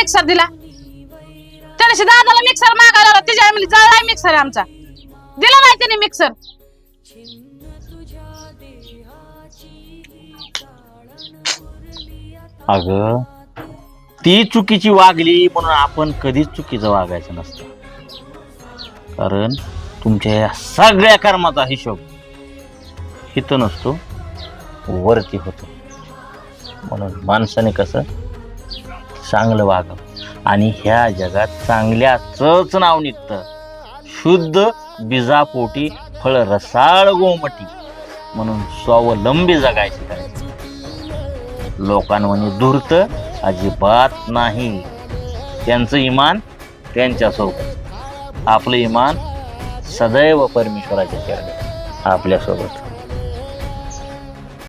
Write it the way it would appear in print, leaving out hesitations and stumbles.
Mixer दिला? त्या दिवशी दादाला मिक्सर मागायला आला, तिच्या आईला जळलाय मिक्सर आमचा, दिला नाही त्याने मिक्सर. अगं ती चुकीची वागली म्हणून आपण कधीच चुकीचं वागायचं नसतं. कारण तुमच्या या सगळ्या कर्माचा हिशोब इथं नसतो, वरती होतो. म्हणून माणसाने कसं चांगलं वागावं आणि ह्या जगात चांगल्याच नाव निघतं. शुद्ध बिजापोटी फळ रसाळ गोमटी. म्हणून स्वावलंबी जगायचं करायचं. लोकांवानी धूर्त अजिबात नाही. त्यांचं इमान त्यांच्यासोबत, आपलं इमान सदैव परमेश्वराच्या चरणी आपल्यासोबत.